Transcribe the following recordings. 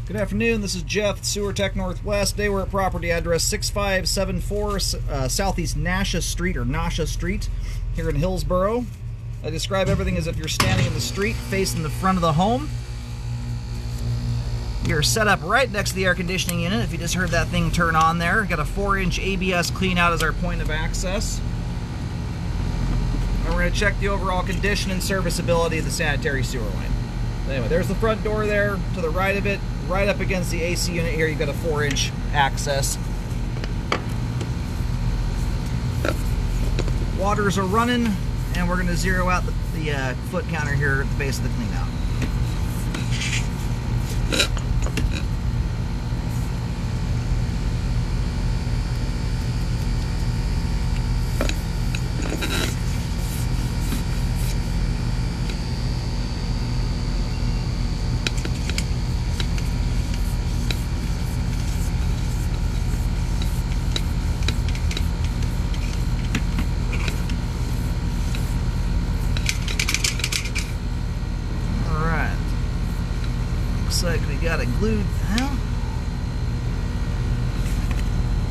Good afternoon, this is Jeff, Sewer Tech Northwest. Today we're at property address 6574 Southeast Nasha Street, or Nasha Street, here in Hillsboro. I describe everything as if you're standing in the street facing the front of the home. You're set up right next to the air conditioning unit, if you just heard that thing turn on there. Got a 4-inch ABS clean out as our point of access. And we're going to check the overall condition and serviceability of the sanitary sewer line. Anyway, there's the front door there. To the right of it, right up against the AC unit here, you've got a 4-inch access. Waters are running, and we're going to zero out the foot counter here at the base of the clean out. Looks like we got a glue, well,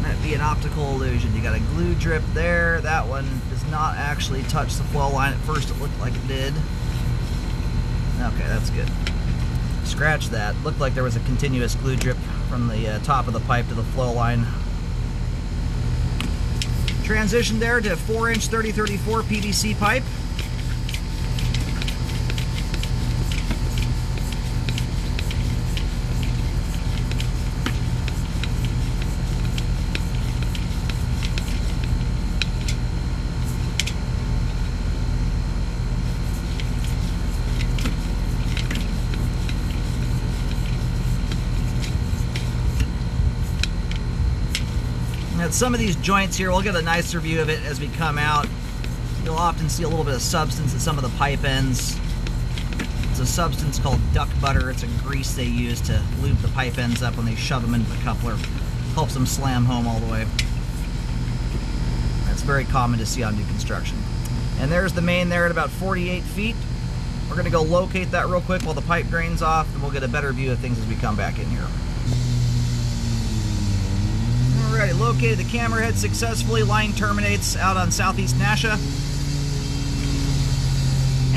might be an optical illusion. You got a glue drip there. That one does not actually touch the flow line. At first it looked like it did. Okay, that's good. Scratch that. Looked like there was a continuous glue drip from the top of the pipe to the flow line. Transition there to 4-inch 3034 PVC pipe. At some of these joints here, we'll get a nicer view of it as we come out. You'll often see a little bit of substance at some of the pipe ends. It's a substance called duck butter. It's a grease they use to lube the pipe ends up when they shove them into the coupler. Helps them slam home all the way. That's very common to see on new construction. And there's the main there at about 48 feet. We're going to go locate that real quick while the pipe drains off, and we'll get a better view of things as we come back in here. Alrighty, located the camera head successfully. Line terminates out on Southeast Nasha.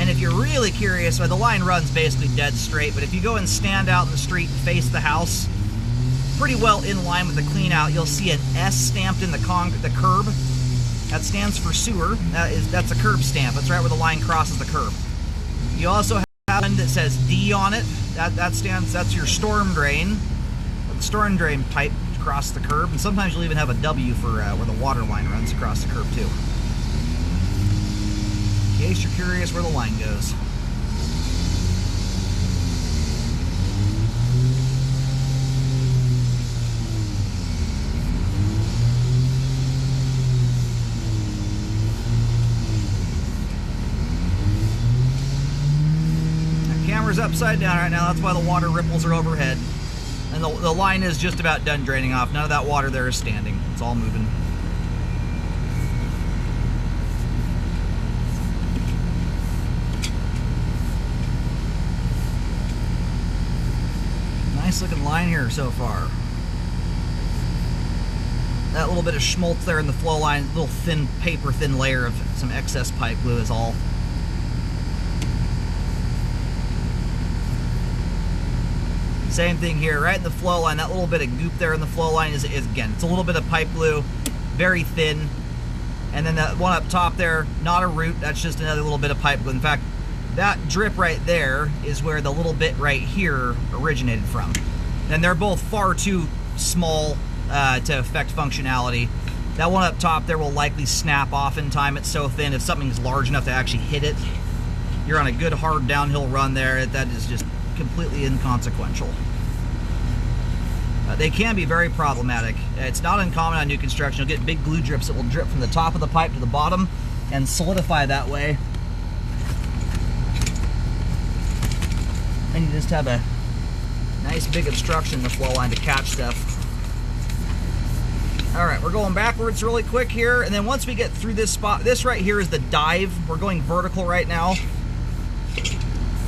And if you're really curious, well, the line runs basically dead straight, but if you go and stand out in the street and face the house, pretty well in line with the clean out, you'll see an S stamped in the curb. That stands for sewer. That's a curb stamp. That's right where the line crosses the curb. You also have one that says D on it. That's your storm drain. The storm drain pipe across the curb, and sometimes you'll even have a W for where the water line runs across the curb too. In case you're curious where the line goes. The camera's upside down right now, that's why the water ripples are overhead. And the line is just about done draining off. None of that water there is standing. It's all moving. Nice looking line here so far. That little bit of schmaltz there in the flow line, little thin, paper thin layer of some excess pipe glue is all. Same thing here, right in the flow line, that little bit of goop there in the flow line is again, it's a little bit of pipe glue, very thin. And then that one up top there, not a root, that's just another little bit of pipe glue. In fact, that drip right there is where the little bit right here originated from. And they're both far too small to affect functionality. That one up top there will likely snap off in time. It's so thin, if something's large enough to actually hit it, you're on a good hard downhill run there. That is just completely inconsequential. They can be very problematic. It's not uncommon on new construction. You'll get big glue drips that will drip from the top of the pipe to the bottom and solidify that way. And you just have a nice big obstruction in the flow line to catch stuff. Alright, we're going backwards really quick here, and then once we get through this spot, this right here is the dive. We're going vertical right now.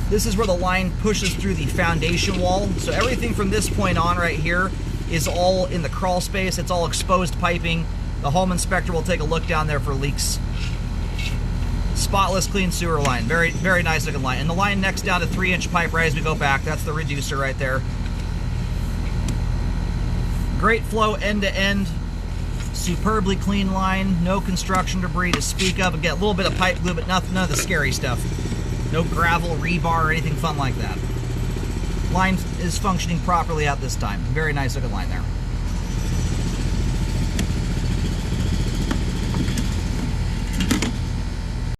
This is where the line pushes through the foundation wall. So everything from this point on right here is all in the crawl space. It's all exposed piping. The home inspector will take a look down there for leaks. Spotless, clean sewer line. Very, very nice looking line. And the line next down to 3-inch pipe right as we go back. That's the reducer right there. Great flow end to end. Superbly clean line. No construction debris to speak of. Again, a little bit of pipe glue, but none of the scary stuff. No gravel, rebar, or anything fun like that. Line is functioning properly at this time. Very nice looking line there.